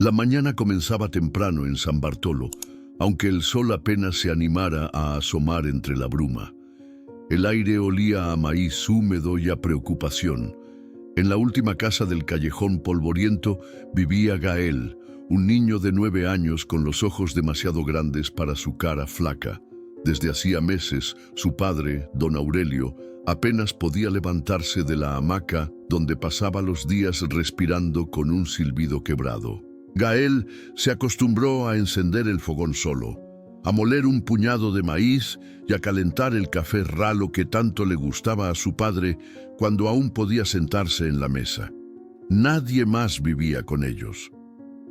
La mañana comenzaba temprano en San Bartolo, aunque el sol apenas se animara a asomar entre la bruma. El aire olía a maíz húmedo y a preocupación. En la última casa del callejón polvoriento vivía Gael, un niño de 9 años con los ojos demasiado grandes para su cara flaca. Desde hacía meses, su padre, don Aurelio, apenas podía levantarse de la hamaca donde pasaba los días respirando con un silbido quebrado. Gael se acostumbró a encender el fogón solo, a moler un puñado de maíz y a calentar el café ralo que tanto le gustaba a su padre cuando aún podía sentarse en la mesa. Nadie más vivía con ellos.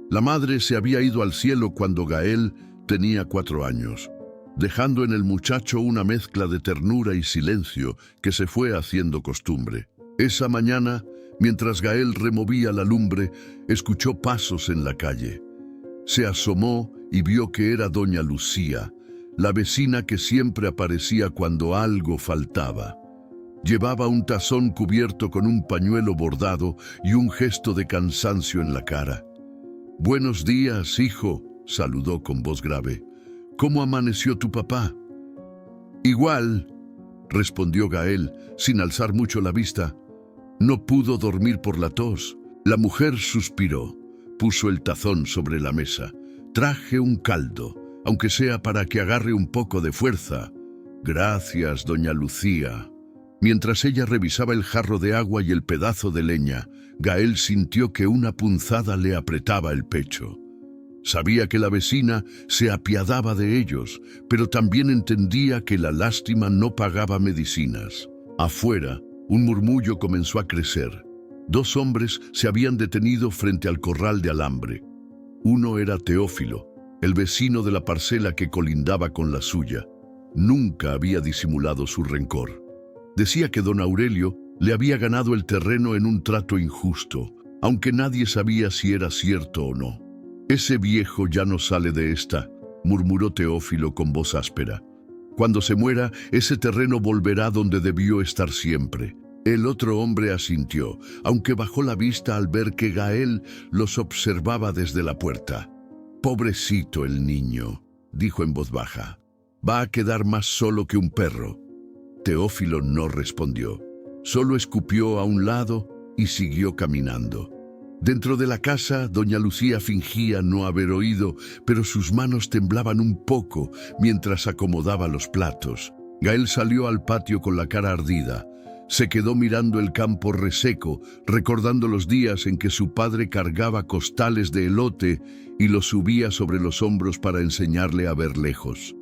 La madre se había ido al cielo cuando Gael tenía 4 años, dejando en el muchacho una mezcla de ternura y silencio que se fue haciendo costumbre. Esa mañana, mientras Gael removía la lumbre, escuchó pasos en la calle. Se asomó y vio que era doña Lucía, la vecina que siempre aparecía cuando algo faltaba. Llevaba un tazón cubierto con un pañuelo bordado y un gesto de cansancio en la cara. «Buenos días, hijo», saludó con voz grave. «¿Cómo amaneció tu papá?» «Igual», respondió Gael, sin alzar mucho la vista. «No pudo dormir por la tos». La mujer suspiró, puso el tazón sobre la mesa. «Traje un caldo, aunque sea para que agarre un poco de fuerza». «Gracias, doña Lucía». Mientras ella revisaba el jarro de agua y el pedazo de leña, Gael sintió que una punzada le apretaba el pecho. Sabía que la vecina se apiadaba de ellos, pero también entendía que la lástima no pagaba medicinas. Afuera, un murmullo comenzó a crecer. 2 hombres se habían detenido frente al corral de alambre. Uno era Teófilo, el vecino de la parcela que colindaba con la suya. Nunca había disimulado su rencor. Decía que don Aurelio le había ganado el terreno en un trato injusto, aunque nadie sabía si era cierto o no. «Ese viejo ya no sale de esta», murmuró Teófilo con voz áspera. «Cuando se muera, ese terreno volverá donde debió estar siempre». El otro hombre asintió, aunque bajó la vista al ver que Gael los observaba desde la puerta. «Pobrecito el niño», dijo en voz baja. «Va a quedar más solo que un perro». Teófilo no respondió. Solo escupió a un lado y siguió caminando. Dentro de la casa, doña Lucía fingía no haber oído, pero sus manos temblaban un poco mientras acomodaba los platos. Gael salió al patio con la cara ardida. Se quedó mirando el campo reseco, recordando los días en que su padre cargaba costales de elote y los subía sobre los hombros para enseñarle a ver lejos.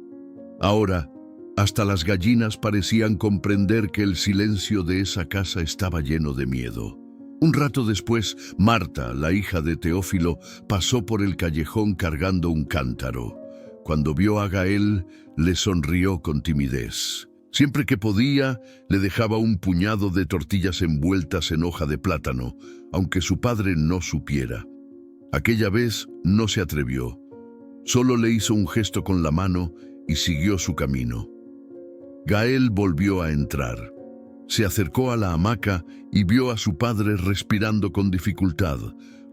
Ahora, hasta las gallinas parecían comprender que el silencio de esa casa estaba lleno de miedo. Un rato después, Marta, la hija de Teófilo, pasó por el callejón cargando un cántaro. Cuando vio a Gael, le sonrió con timidez. Siempre que podía, le dejaba un puñado de tortillas envueltas en hoja de plátano, aunque su padre no supiera. Aquella vez no se atrevió. Solo le hizo un gesto con la mano y siguió su camino. Gael volvió a entrar. Se acercó a la hamaca y vio a su padre respirando con dificultad,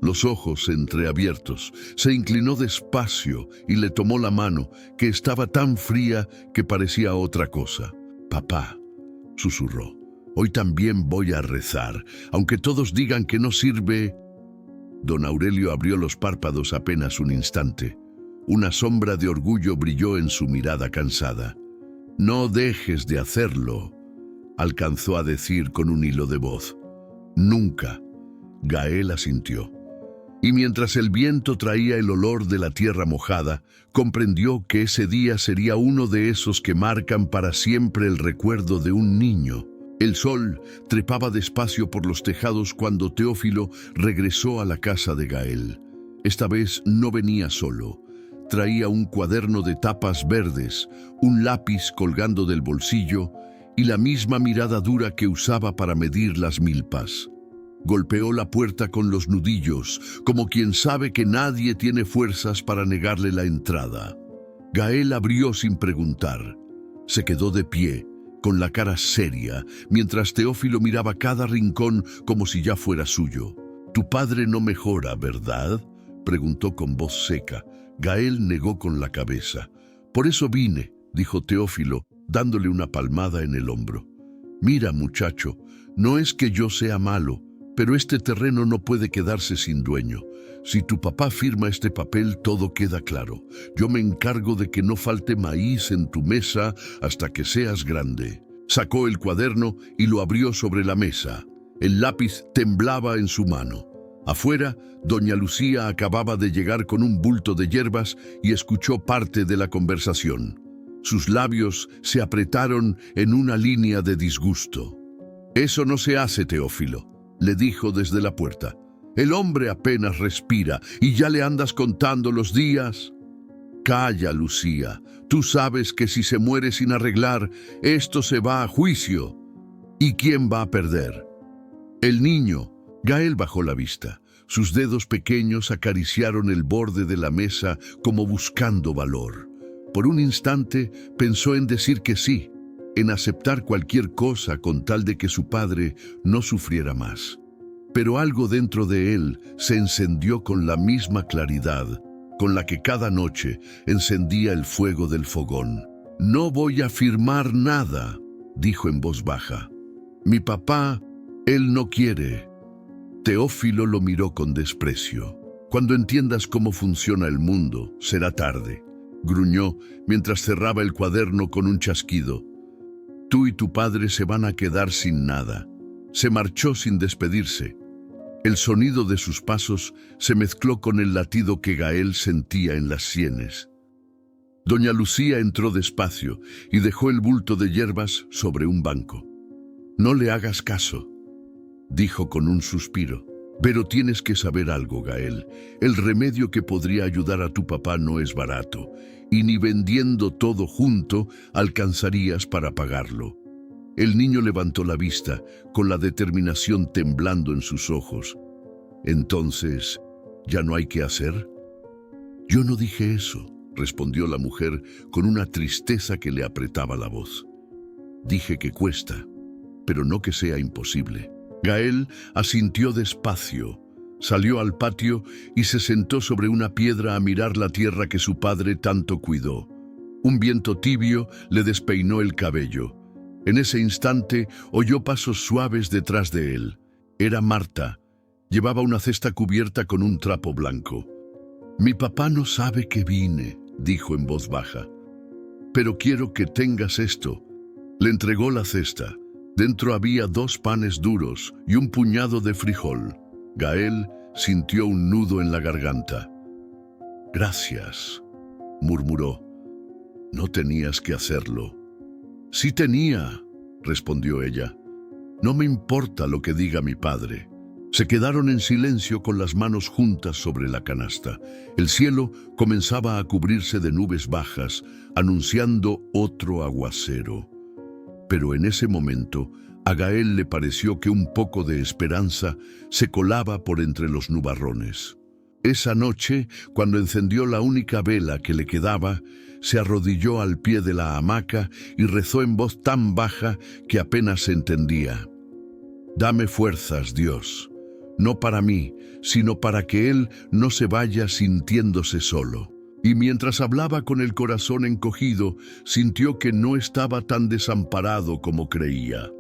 los ojos entreabiertos. Se inclinó despacio y le tomó la mano, que estaba tan fría que parecía otra cosa. «Papá», susurró, «hoy también voy a rezar, aunque todos digan que no sirve». Don Aurelio abrió los párpados apenas un instante. Una sombra de orgullo brilló en su mirada cansada. «No dejes de hacerlo», alcanzó a decir con un hilo de voz. «Nunca». Gael asintió. Y mientras el viento traía el olor de la tierra mojada, comprendió que ese día sería uno de esos que marcan para siempre el recuerdo de un niño. El sol trepaba despacio por los tejados cuando Teófilo regresó a la casa de Gael. Esta vez no venía solo. Traía un cuaderno de tapas verdes, un lápiz colgando del bolsillo y la misma mirada dura que usaba para medir las milpas. Golpeó la puerta con los nudillos, como quien sabe que nadie tiene fuerzas para negarle la entrada. Gael abrió sin preguntar. Se quedó de pie, con la cara seria, mientras Teófilo miraba cada rincón como si ya fuera suyo. «Tu padre no mejora, ¿verdad?», preguntó con voz seca. Gael negó con la cabeza. Por eso vine, dijo Teófilo, dándole una palmada en el hombro. Mira, muchacho, no es que yo sea malo, pero este terreno no puede quedarse sin dueño. Si tu papá firma este papel, todo queda claro. Yo me encargo de que no falte maíz en tu mesa hasta que seas grande. Sacó el cuaderno y lo abrió sobre la mesa. El lápiz temblaba en su mano. Afuera, doña Lucía acababa de llegar con un bulto de hierbas y escuchó parte de la conversación. Sus labios se apretaron en una línea de disgusto. «Eso no se hace, Teófilo», le dijo desde la puerta. «El hombre apenas respira y ya le andas contando los días». «Calla, Lucía. Tú sabes que si se muere sin arreglar, esto se va a juicio. ¿Y quién va a perder?» «El niño». Gael bajó la vista. Sus dedos pequeños acariciaron el borde de la mesa como buscando valor. Por un instante pensó en decir que sí, en aceptar cualquier cosa con tal de que su padre no sufriera más. Pero algo dentro de él se encendió con la misma claridad con la que cada noche encendía el fuego del fogón. «No voy a firmar nada», dijo en voz baja. «Mi papá, él no quiere». Teófilo lo miró con desprecio. «Cuando entiendas cómo funciona el mundo, será tarde», gruñó mientras cerraba el cuaderno con un chasquido. «Tú y tu padre se van a quedar sin nada». Se marchó sin despedirse. El sonido de sus pasos se mezcló con el latido que Gael sentía en las sienes. Doña Lucía entró despacio y dejó el bulto de hierbas sobre un banco. «No le hagas caso», dijo con un suspiro. «Pero tienes que saber algo, Gael. El remedio que podría ayudar a tu papá no es barato, y ni vendiendo todo junto alcanzarías para pagarlo». El niño levantó la vista, con la determinación temblando en sus ojos. «Entonces, ¿ya no hay que hacer?» «Yo no dije eso», respondió la mujer con una tristeza que le apretaba la voz. «Dije que cuesta, pero no que sea imposible». Gael asintió despacio, salió al patio y se sentó sobre una piedra a mirar la tierra que su padre tanto cuidó. Un viento tibio le despeinó el cabello. En ese instante oyó pasos suaves detrás de él. Era Marta. Llevaba una cesta cubierta con un trapo blanco. «Mi papá no sabe que vine», dijo en voz baja. «Pero quiero que tengas esto». Le entregó la cesta. Dentro había 2 panes duros y un puñado de frijol. Gael sintió un nudo en la garganta. «Gracias», murmuró. «No tenías que hacerlo». «Sí tenía», respondió ella. «No me importa lo que diga mi padre». Se quedaron en silencio con las manos juntas sobre la canasta. El cielo comenzaba a cubrirse de nubes bajas, anunciando otro aguacero. Pero en ese momento, a Gael le pareció que un poco de esperanza se colaba por entre los nubarrones. Esa noche, cuando encendió la única vela que le quedaba, se arrodilló al pie de la hamaca y rezó en voz tan baja que apenas se entendía. «Dame fuerzas, Dios, no para mí, sino para que él no se vaya sintiéndose solo». Y mientras hablaba con el corazón encogido, sintió que no estaba tan desamparado como creía.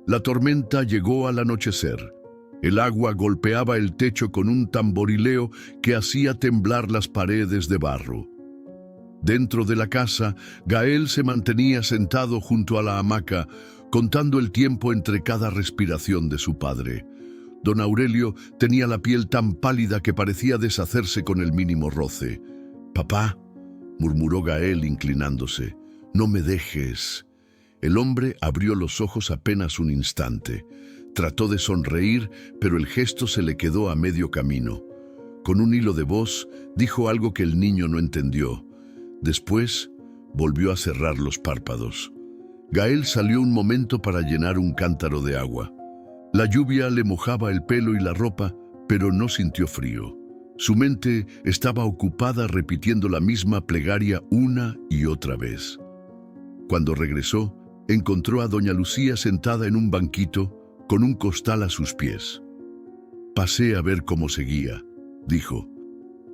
La tormenta llegó al anochecer. El agua golpeaba el techo con un tamborileo que hacía temblar las paredes de barro. Dentro de la casa, Gael se mantenía sentado junto a la hamaca, contando el tiempo entre cada respiración de su padre. Don Aurelio tenía la piel tan pálida que parecía deshacerse con el mínimo roce. «Papá», murmuró Gael inclinándose, «no me dejes». El hombre abrió los ojos apenas un instante. Trató de sonreír, pero el gesto se le quedó a medio camino. Con un hilo de voz, dijo algo que el niño no entendió. Después, volvió a cerrar los párpados. Gael salió un momento para llenar un cántaro de agua. La lluvia le mojaba el pelo y la ropa, pero no sintió frío. Su mente estaba ocupada repitiendo la misma plegaria una y otra vez. Cuando regresó, encontró a doña Lucía sentada en un banquito, con un costal a sus pies. «Pasé a ver cómo seguía», dijo.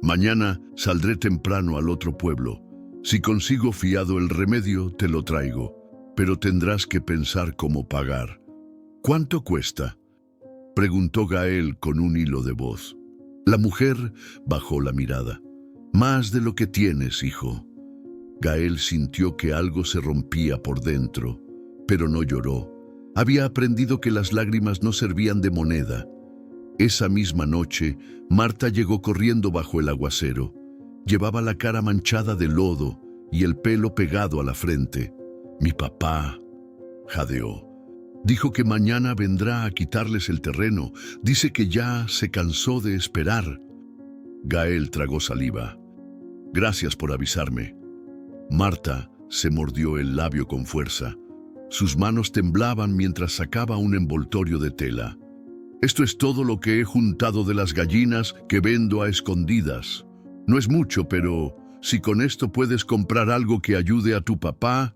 Mañana saldré temprano al otro pueblo. Si consigo fiado el remedio, te lo traigo, pero tendrás que pensar cómo pagar. ¿Cuánto cuesta?, preguntó Gael con un hilo de voz. La mujer bajó la mirada. Más de lo que tienes, hijo. Gael sintió que algo se rompía por dentro, pero no lloró. Había aprendido que las lágrimas no servían de moneda. Esa misma noche, Marta llegó corriendo bajo el aguacero. Llevaba la cara manchada de lodo y el pelo pegado a la frente. Mi papá, jadeó. Dijo que mañana vendrá a quitarles el terreno. Dice que ya se cansó de esperar. Gael tragó saliva. Gracias por avisarme. Marta se mordió el labio con fuerza. Sus manos temblaban mientras sacaba un envoltorio de tela. Esto es todo lo que he juntado de las gallinas que vendo a escondidas. No es mucho, pero si con esto puedes comprar algo que ayude a tu papá.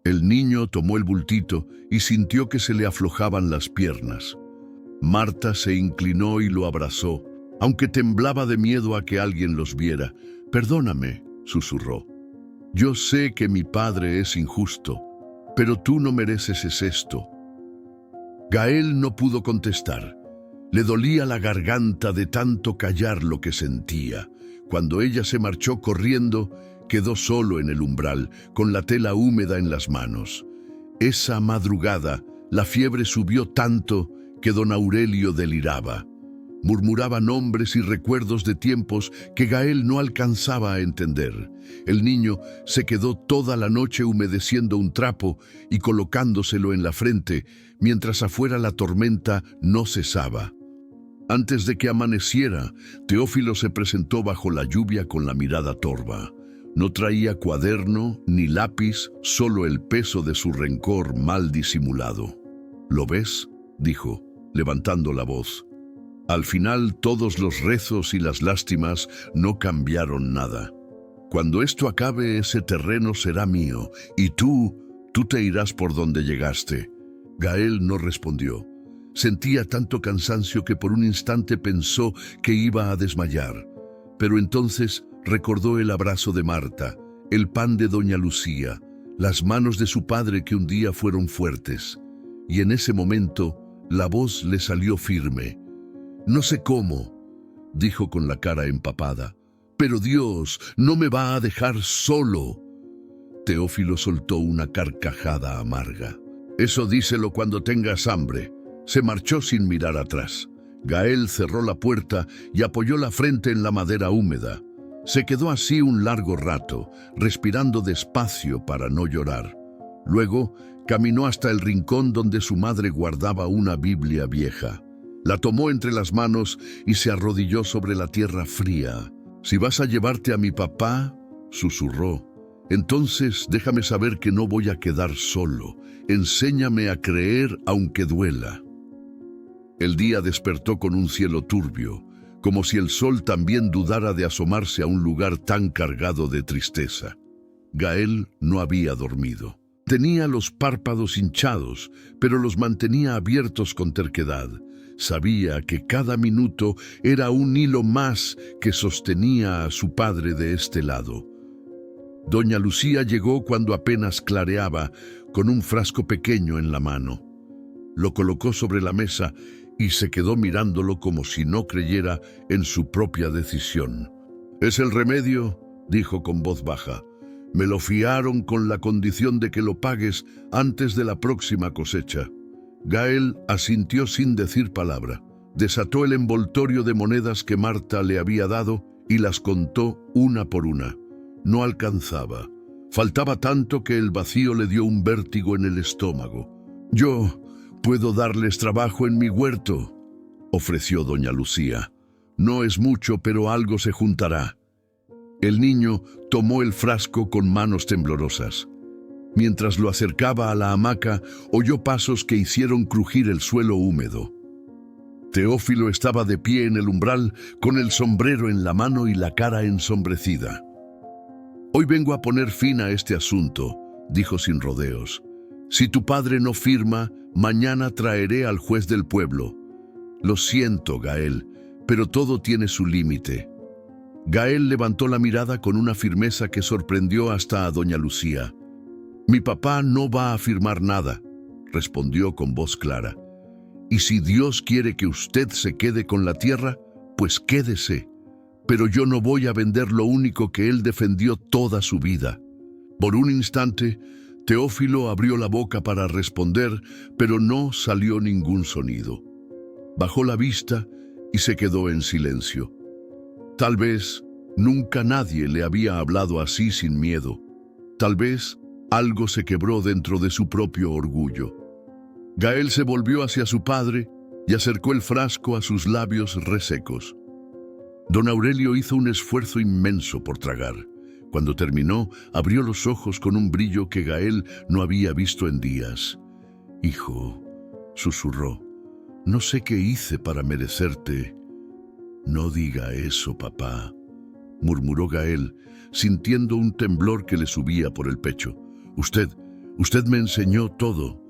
El niño tomó el bultito y sintió que se le aflojaban las piernas. Marta se inclinó y lo abrazó, aunque temblaba de miedo a que alguien los viera. Perdóname, susurró. Yo sé que mi padre es injusto, pero tú no mereces esto. Gael no pudo contestar. Le dolía la garganta de tanto callar lo que sentía. Cuando ella se marchó corriendo, quedó solo en el umbral, con la tela húmeda en las manos. Esa madrugada, la fiebre subió tanto que don Aurelio deliraba. Murmuraba nombres y recuerdos de tiempos que Gael no alcanzaba a entender. El niño se quedó toda la noche humedeciendo un trapo y colocándoselo en la frente, mientras afuera la tormenta no cesaba. Antes de que amaneciera, Teófilo se presentó bajo la lluvia con la mirada torva. No traía cuaderno ni lápiz, solo el peso de su rencor mal disimulado. ¿Lo ves?, dijo, levantando la voz. Al final todos los rezos y las lástimas no cambiaron nada. Cuando esto acabe, ese terreno será mío, y tú te irás por donde llegaste. Gael no respondió. Sentía tanto cansancio que por un instante pensó que iba a desmayar. Pero entonces recordó el abrazo de Marta, el pan de doña Lucía, las manos de su padre que un día fueron fuertes. Y en ese momento la voz le salió firme. No sé cómo, dijo con la cara empapada, pero Dios no me va a dejar solo. Teófilo soltó una carcajada amarga. Eso díselo cuando tengas hambre. Se marchó sin mirar atrás. Gael cerró la puerta y apoyó la frente en la madera húmeda. Se quedó así un largo rato, respirando despacio para no llorar. Luego caminó hasta el rincón donde su madre guardaba una Biblia vieja. La tomó entre las manos y se arrodilló sobre la tierra fría. Si vas a llevarte a mi papá, susurró, entonces déjame saber que no voy a quedar solo. Enséñame a creer aunque duela. El día despertó con un cielo turbio, como si el sol también dudara de asomarse a un lugar tan cargado de tristeza. Gael no había dormido. Tenía los párpados hinchados, pero los mantenía abiertos con terquedad. Sabía que cada minuto era un hilo más que sostenía a su padre de este lado. Doña Lucía llegó cuando apenas clareaba, con un frasco pequeño en la mano. Lo colocó sobre la mesa y se quedó mirándolo como si no creyera en su propia decisión. «¿Es el remedio?», dijo con voz baja. «Me lo fiaron con la condición de que lo pagues antes de la próxima cosecha». Gael asintió sin decir palabra. Desató el envoltorio de monedas que Marta le había dado y las contó una por una. No alcanzaba. Faltaba tanto que el vacío le dio un vértigo en el estómago. «Yo puedo darles trabajo en mi huerto», ofreció doña Lucía. «No es mucho, pero algo se juntará». El niño tomó el frasco con manos temblorosas. Mientras lo acercaba a la hamaca, oyó pasos que hicieron crujir el suelo húmedo. Teófilo estaba de pie en el umbral, con el sombrero en la mano y la cara ensombrecida. «Hoy vengo a poner fin a este asunto», dijo sin rodeos. «Si tu padre no firma, mañana traeré al juez del pueblo. Lo siento, Gael, pero todo tiene su límite. Gael levantó la mirada con una firmeza que sorprendió hasta a doña Lucía. «Mi papá no va a firmar nada», respondió con voz clara. «Y si Dios quiere que usted se quede con la tierra, pues quédese. Pero yo no voy a vender lo único que él defendió toda su vida». Por un instante, Teófilo abrió la boca para responder, pero no salió ningún sonido. Bajó la vista y se quedó en silencio. Tal vez nunca nadie le había hablado así sin miedo. Tal vez algo se quebró dentro de su propio orgullo. Gael se volvió hacia su padre y acercó el frasco a sus labios resecos. Don Aurelio hizo un esfuerzo inmenso por tragar. Cuando terminó, abrió los ojos con un brillo que Gael no había visto en días. «Hijo», susurró, «no sé qué hice para merecerte». «No diga eso, papá», murmuró Gael, sintiendo un temblor que le subía por el pecho. Usted me enseñó todo».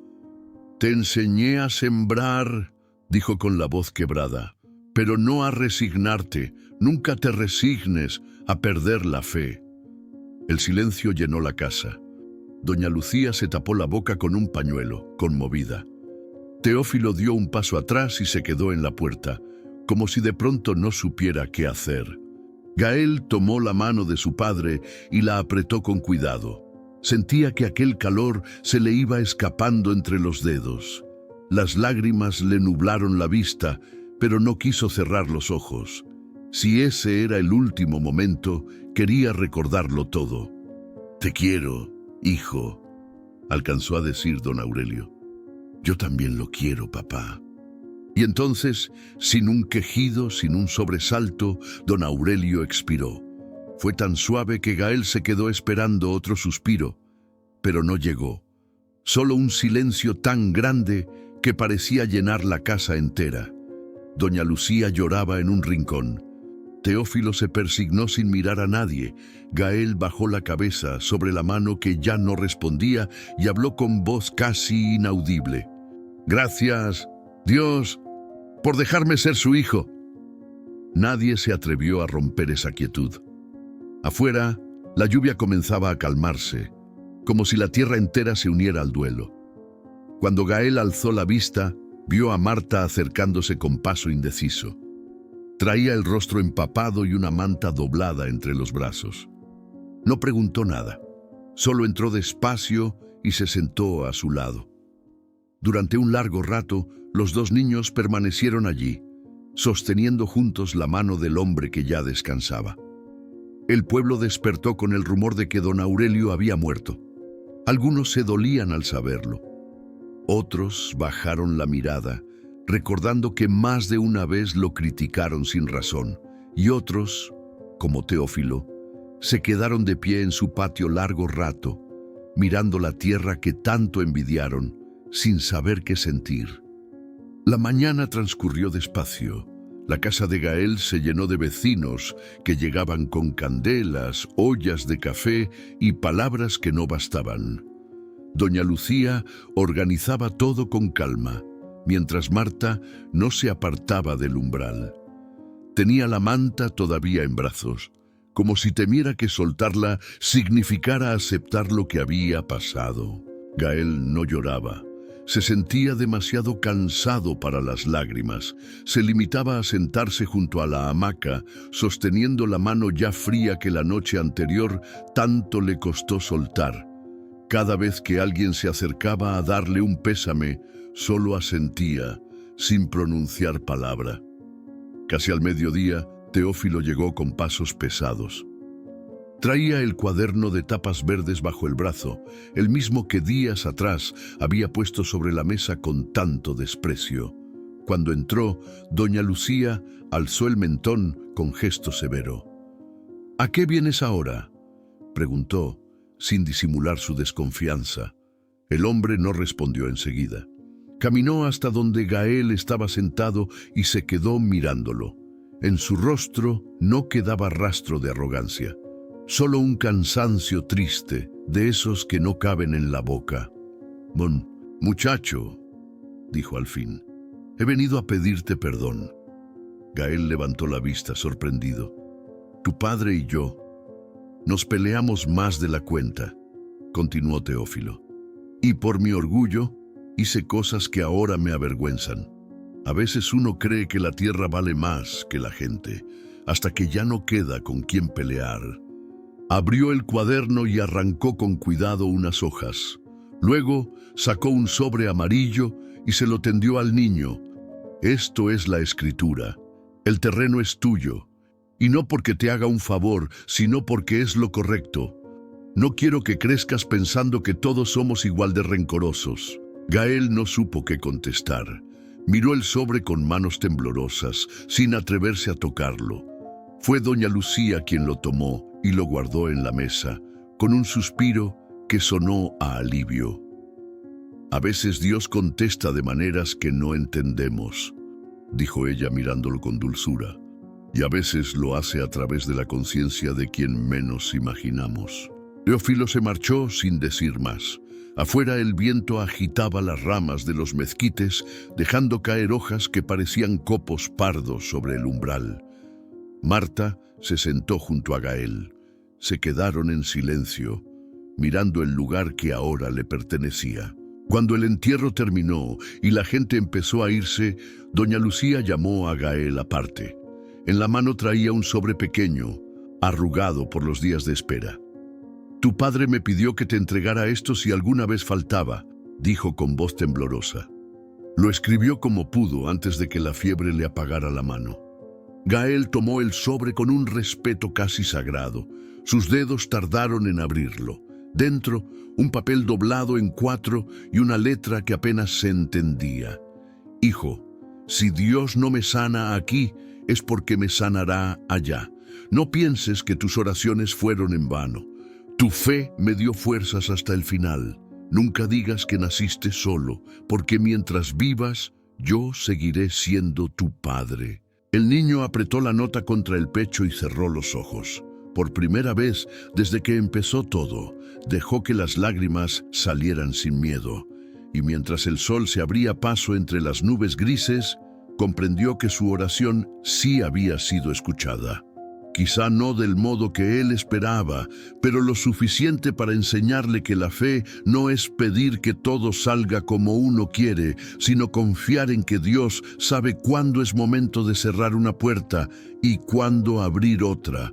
«Te enseñé a sembrar», dijo con la voz quebrada, «pero no a resignarte. Nunca te resignes a perder la fe». El silencio llenó la casa. Doña Lucía se tapó la boca con un pañuelo, conmovida. Teófilo dio un paso atrás y se quedó en la puerta, como si de pronto no supiera qué hacer. Gael tomó la mano de su padre y la apretó con cuidado. Sentía que aquel calor se le iba escapando entre los dedos. Las lágrimas le nublaron la vista, pero no quiso cerrar los ojos. Si ese era el último momento, quería recordarlo todo. «Te quiero, hijo», alcanzó a decir don Aurelio. «Yo también lo quiero, papá». Y entonces, sin un quejido, sin un sobresalto, don Aurelio expiró. Fue tan suave que Gael se quedó esperando otro suspiro, pero no llegó. Solo un silencio tan grande que parecía llenar la casa entera. Doña Lucía lloraba en un rincón. Teófilo se persignó sin mirar a nadie. Gael bajó la cabeza sobre la mano que ya no respondía y habló con voz casi inaudible. «Gracias, Dios, por dejarme ser su hijo». Nadie se atrevió a romper esa quietud. Afuera, la lluvia comenzaba a calmarse, como si la tierra entera se uniera al duelo. Cuando Gael alzó la vista, vio a Marta acercándose con paso indeciso. Traía el rostro empapado y una manta doblada entre los brazos. No preguntó nada, solo entró despacio y se sentó a su lado. Durante un largo rato, los dos niños permanecieron allí, sosteniendo juntos la mano del hombre que ya descansaba. El pueblo despertó con el rumor de que don Aurelio había muerto. Algunos se dolían al saberlo. Otros bajaron la mirada, recordando que más de una vez lo criticaron sin razón, y otros, como Teófilo, se quedaron de pie en su patio largo rato, mirando la tierra que tanto envidiaron, sin saber qué sentir. La mañana transcurrió despacio. La casa de Gael se llenó de vecinos que llegaban con candelas, ollas de café y palabras que no bastaban. Doña Lucía organizaba todo con calma, mientras Marta no se apartaba del umbral. Tenía la manta todavía en brazos, como si temiera que soltarla significara aceptar lo que había pasado. Gael no lloraba. Se sentía demasiado cansado para las lágrimas. Se limitaba a sentarse junto a la hamaca, sosteniendo la mano ya fría que la noche anterior tanto le costó soltar. Cada vez que alguien se acercaba a darle un pésame, solo asentía, sin pronunciar palabra. Casi al mediodía, Teófilo llegó con pasos pesados. Traía el cuaderno de tapas verdes bajo el brazo, el mismo que días atrás había puesto sobre la mesa con tanto desprecio. Cuando entró, doña Lucía alzó el mentón con gesto severo. «¿A qué vienes ahora?», preguntó, sin disimular su desconfianza. El hombre no respondió enseguida. Caminó hasta donde Gael estaba sentado y se quedó mirándolo. En su rostro no quedaba rastro de arrogancia, solo un cansancio triste, de esos que no caben en la boca. «Muchacho», dijo al fin, «he venido a pedirte perdón». Gael levantó la vista, sorprendido. Tu padre y yo nos peleamos más de la cuenta, continuó Teófilo. Y por mi orgullo, hice cosas que ahora me avergüenzan. A veces uno cree que la tierra vale más que la gente, hasta que ya no queda con quién pelear. Abrió el cuaderno y arrancó con cuidado unas hojas. Luego sacó un sobre amarillo y se lo tendió al niño. Esto es la escritura. El terreno es tuyo, y no porque te haga un favor, sino porque es lo correcto. No quiero que crezcas pensando que todos somos igual de rencorosos. Gael no supo qué contestar. Miró el sobre con manos temblorosas, sin atreverse a tocarlo. Fue doña Lucía quien lo tomó y lo guardó en la mesa, con un suspiro que sonó a alivio. A veces Dios contesta de maneras que no entendemos, dijo ella mirándolo con dulzura, y a veces lo hace a través de la conciencia de quien menos imaginamos. Teófilo se marchó sin decir más. Afuera el viento agitaba las ramas de los mezquites, dejando caer hojas que parecían copos pardos sobre el umbral. Marta se sentó junto a Gael. Se quedaron en silencio, mirando el lugar que ahora le pertenecía. Cuando el entierro terminó y la gente empezó a irse, doña Lucía llamó a Gael aparte. En la mano traía un sobre pequeño, arrugado por los días de espera. Tu padre me pidió que te entregara esto si alguna vez faltaba, dijo con voz temblorosa. Lo escribió como pudo antes de que la fiebre le apagara la mano. Gael tomó el sobre con un respeto casi sagrado. Sus dedos tardaron en abrirlo. Dentro, un papel doblado en 4 y una letra que apenas se entendía. Hijo, si Dios no me sana aquí, es porque me sanará allá. No pienses que tus oraciones fueron en vano. Tu fe me dio fuerzas hasta el final. Nunca digas que naciste solo, porque mientras vivas, yo seguiré siendo tu padre. El niño apretó la nota contra el pecho y cerró los ojos. Por primera vez, desde que empezó todo, dejó que las lágrimas salieran sin miedo. Y mientras el sol se abría paso entre las nubes grises, comprendió que su oración sí había sido escuchada. Quizá no del modo que él esperaba, pero lo suficiente para enseñarle que la fe no es pedir que todo salga como uno quiere, sino confiar en que Dios sabe cuándo es momento de cerrar una puerta y cuándo abrir otra.